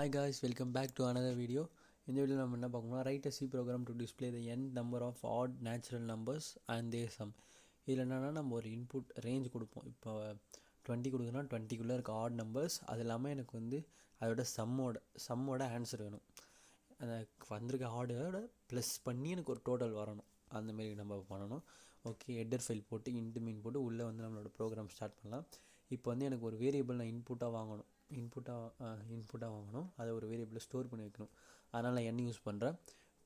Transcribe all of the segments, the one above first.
Hi guys, welcome back to another video. இந்த வீடியோவில் நம்ம என்ன பார்க்கணும்னா right a C program to display the n number of odd natural numbers and their sum. இதில் என்னென்னா நம்ம ஒரு இன்புட் ரேஞ்ச் கொடுப்போம். இப்போ 20 கொடுக்குன்னா 20குள்ளே இருக்க ஆட் நம்பர்ஸ், அது இல்லாமல் எனக்கு வந்து அதோட சம்மோட ஆன்சர் வேணும். அந்த வந்திருக்க ஆர்டரோட ப்ளஸ் பண்ணி எனக்கு ஒரு டோட்டல் வரணும். அந்தமாரி நம்ம பண்ணணும். ஓகே, ஹெட்டர் ஃபைல் போட்டு இன்ட் மீன் போட்டு உள்ளே வந்து நம்மளோட ப்ரோக்ராம் ஸ்டார்ட் பண்ணலாம். இப்போ வந்து எனக்கு ஒரு வேரியபிள் நான் இன்புட்டாக வாங்கணும். அதை ஒரு வேரியபிளை ஸ்டோர் பண்ணி வைக்கணும். அதனால் நான் என்ன யூஸ் பண்ணுறேன்,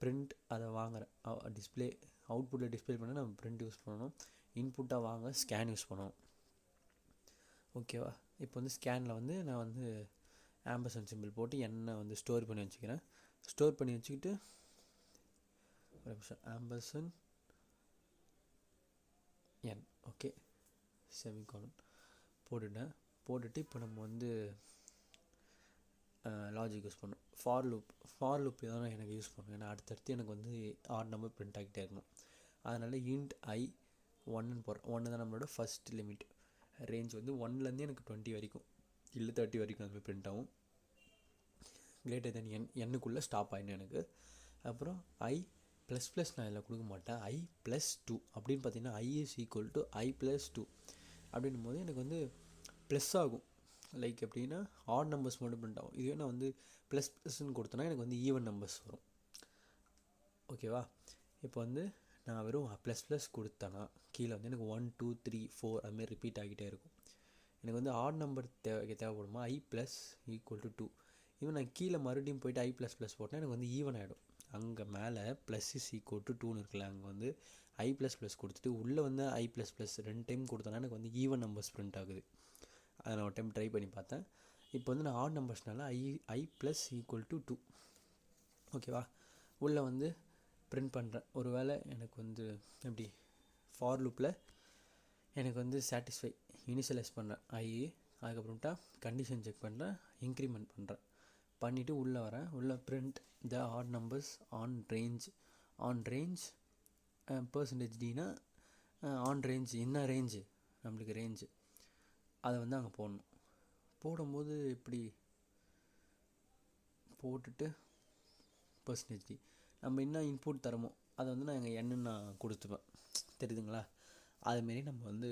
பிரிண்ட் அதை வாங்குகிறேன். டிஸ்பிளே அவுட்புட்டில் டிஸ்பிளே பண்ண நம்ம பிரிண்ட் யூஸ் பண்ணணும். இன்புட்டாக வாங்க ஸ்கேன் யூஸ் பண்ணணும். ஓகேவா? இப்போ வந்து ஸ்கேனில் வந்து நான் வந்து ஆம்பர்சன் சிம்பிள் போட்டு என்ன வந்து ஸ்டோர் பண்ணி வச்சுக்கிறேன். ஸ்டோர் பண்ணி வச்சுக்கிட்டு ஒரு நிமிஷம் ஆம்பர்சன் என் ஓகே செமிகாலன் போட்டுட்டு இப்போ நம்ம வந்து லாஜிக் யூஸ் பண்ணணும். ஃபார் லூப் தான் எனக்கு யூஸ் பண்ணணும். ஏன்னா அடுத்தடுத்து எனக்கு வந்து ஆட் நம்பர் பிரிண்ட் ஆகிட்டே இருக்கணும். அதனால் இன்ட் i 1ன்னு போடுறேன். 1 தான் நம்மளோட ஃபஸ்ட் லிமிட். ரேஞ்ச் வந்து 1லேருந்து எனக்கு 20 வரைக்கும் இல்லை 30 வரைக்கும் அது பிரிண்ட் ஆகும். கிரேட்டர் தென் எண்ணுக்குள்ளே ஸ்டாப் ஆகிடும் எனக்கு. அப்புறம் i ++ நான் இதில் கொடுக்க மாட்டேன். i+2 அப்படின்னு பார்த்தீங்கன்னா i is equal to i+2 அப்படின்னும் போது எனக்கு வந்து ப்ளஸ் ஆகும். லைக் எப்படின்னா ஆட் நம்பர்ஸ் மட்டும் பிரிண்ட் ஆகும். இதுவே நான் வந்து ++ன்னு கொடுத்தேன்னா எனக்கு வந்து ஈவன் நம்பர்ஸ் வரும். ஓகேவா? இப்போ வந்து நான் வெறும் ++ கொடுத்தேன்னா கீழே வந்து எனக்கு 1 2 3 4 அதுமாரி ரிப்பீட் ஆகிட்டே இருக்கும். எனக்கு வந்து ஆட் நம்பர் தேவைப்படுமா i = 2. ஈவன் நான் கீழே மறுபடியும் போய்ட்டு i++ போட்டேன்னா எனக்கு வந்து ஈவன் ஆகிடும். அங்கே மேலே += இருக்குல்ல, அங்கே வந்து i++ கொடுத்துட்டு உள்ளே வந்து i++ 2 டைம் கொடுத்தோன்னா எனக்கு வந்து ஈவன் நம்பர்ஸ் பிரிண்ட் ஆகுது. அதை நான் ஒரு டைம் ட்ரை பண்ணி பார்த்தேன். இப்போ வந்து நான் ஆட் நம்பர்ஸ்னால i = 2. ஓகேவா? உள்ளே வந்து பிரிண்ட் பண்ணுறேன். ஒரு வேளை எனக்கு வந்து எப்படி ஃபார் லூப்பில் எனக்கு வந்து சாட்டிஸ்ஃபை இனிஷியலைஸ் பண்ணுறேன் அதுக்கப்புறமேட்டா கண்டிஷன் செக் பண்ணுறேன், இன்க்ரிமெண்ட் பண்ணிவிட்டு உள்ளே வரேன். உள்ளே print the odd numbers on range %dனா ஆன் ரேஞ்ச் என்ன ரேஞ்சு நம்மளுக்கு ரேஞ்சு அதை வந்து அங்கே போடும்போது இப்படி போட்டுட்டு %d நம்ம என்ன இன்புட் தரமோ அதை வந்து நான் எங்கள் எண்ணு நான் கொடுத்துப்பேன். தெரியுதுங்களா? அதுமாரி நம்ம வந்து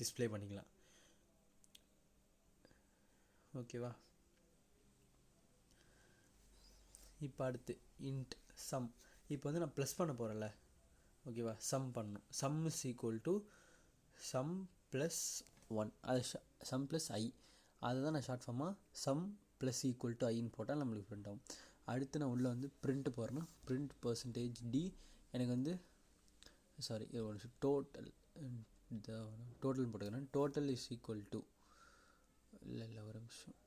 டிஸ்பிளே பண்ணிக்கலாம். ஓகேவா? இப்போ அடுத்து இன்ட் சம். இப்போ வந்து நான் ப்ளஸ் பண்ண போகிறேன்ல, ஓகேவா? சம் பண்ணணும். Sum is equal to sum +1, அது சம் +i, அதை தான் நான் ஷார்ட் ஃபார்மாக சம் += iன்னு போட்டால் நம்மளுக்கு பிரிண்ட் ஆகும். அடுத்து நான் உள்ளே வந்து பிரிண்ட் போடுறேன்னா பிரிண்ட் %d எனக்கு வந்து டோட்டல் போட்டுக்கிறேன். டோட்டல் இஸ் ஈக்குவல் டு இல்லை ஒரு நிமிஷம்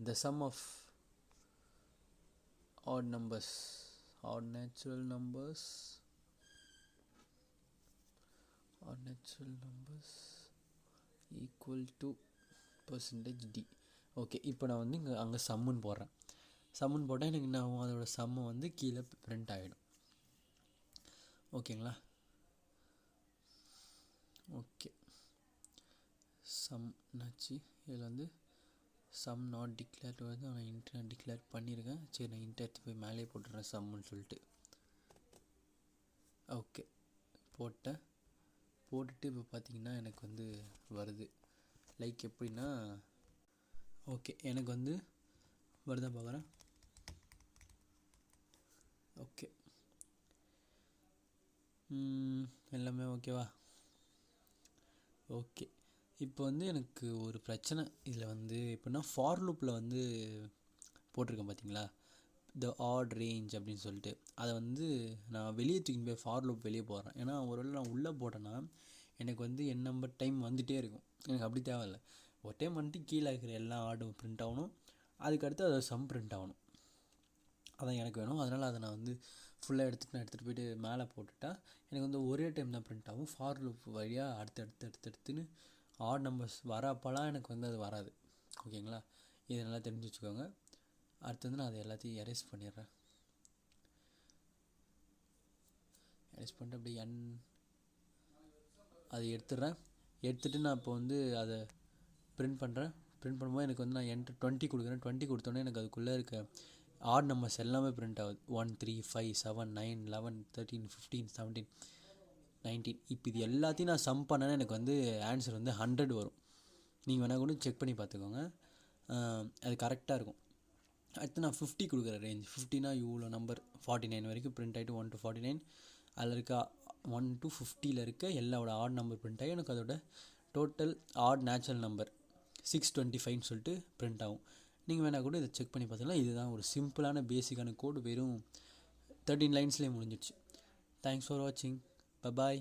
the sum of odd natural numbers equal to %d. Okay, இப்போ நான் வந்து அங்கே சம்முன்னு போடுறேன். சம்முன்னு போட்டால் எனக்கு என்ன ஆகும், அதோட சம்மை வந்து கீழே பிரிண்ட் ஆகிடும். ஓகேங்களா? ஓகே, சம் என்னாச்சு இதில் வந்து சம் நாட் டிக்ளேர்டு வந்து நான் இன்ட் டிக்ளேர் பண்ணியிருக்கேன். சரி, நான் இன்ட் எடுத்து போய் மேலே போட்டுடுறேன் சம்முன்னு சொல்லிட்டு. ஓகே, போட்டுட்டு இப்போ பார்த்திங்கன்னா எனக்கு வந்து வருது. லைக் எப்படின்னா ஓகே எனக்கு வந்து வருதான் பார்க்குறேன். ஓகே, எல்லாமே ஓகேவா? ஓகே, இப்போ வந்து எனக்கு ஒரு பிரச்சனை இதில் வந்து எப்படின்னா ஃபார் லூப்பில் வந்து போட்டிருக்கேன் பார்த்தீங்களா, த ஆட் ரேஞ்ச் அப்படின்னு சொல்லிட்டு. அதை வந்து நான் வெளியே தூக்கி போய் ஃபார் லூப் வெளியே போடுறேன். ஏன்னா ஒருவேளை நான் உள்ளே போட்டேன்னா எனக்கு வந்து என் நம்பர் டைம் வந்துகிட்டே இருக்கும். எனக்கு அப்படி தேவையில்லை. ஒரு டைம் வந்துட்டு கீழே இருக்கிற எல்லா ஆடும் பிரிண்ட் ஆகணும், அதுக்கடுத்து அதை சம் பிரிண்ட் ஆகணும். அதான் எனக்கு வேணும். அதனால் அதை நான் வந்து ஃபுல்லாக எடுத்துகிட்டு போய்ட்டு மேலே போட்டுட்டா எனக்கு வந்து ஒரே டைம் தான் பிரிண்ட் ஆகும். ஃபார் லூப் வழியாக அடுத்தடுத்துன்னு ஆட் நம்பர்ஸ் வரப்போலாம் எனக்கு வந்து அது வராது. ஓகேங்களா? இதை நல்லா தெரிஞ்சு வச்சுக்கோங்க. அடுத்து வந்து நான் அதை எல்லாத்தையும் எரேஸ் பண்ணிடுறேன். எரேஸ் பண்ணிட்டு அப்படியே அதை எடுத்துடுறேன். எடுத்துகிட்டு நான் இப்போ வந்து அதை பிரிண்ட் பண்ணுறேன். பிரிண்ட் பண்ணும்போது எனக்கு வந்து நான் என்ட்ரு 20 கொடுக்குறேன். 20 கொடுத்தோன்னே எனக்கு அதுக்குள்ளே இருக்க ஆட் நம்பர்ஸ் எல்லாமே பிரிண்ட் ஆகுது. 1 3 5 7 9 11 13 15 17 19. இப்போ இது எல்லாத்தையும் நான் சம் பண்ணேன்னா எனக்கு வந்து ஆன்சர் வந்து 100 வரும். நீங்கள் வேணால் கூட செக் பண்ணி பார்த்துக்கோங்க, அது கரெக்டாக இருக்கும். அடுத்து நான் 50 கொடுக்குறேன் ரேஞ்ச். 50னா இவ்வளோ நம்பர் 49 வரைக்கும் பிரிண்ட் ஆகிட்டு 1 to 49 அதில் இருக்க 1 to 50ல் இருக்க எல்லாவோட ஆட் நம்பர் பிரிண்ட் ஆகி எனக்கு அதோட டோட்டல் ஆட் நேச்சுரல் நம்பர் 625ன்னு சொல்லிட்டு பிரிண்ட் ஆகும். நீங்கள் வேணால் கூட இதை செக் பண்ணி பார்த்தீங்கன்னா இதுதான் ஒரு சிம்பிளான பேசிக்கான கோடு, வெறும் 13 லைன்ஸ்லேயே முடிஞ்சிடுச்சு. தேங்க்ஸ் ஃபார் வாட்சிங். பபாய்.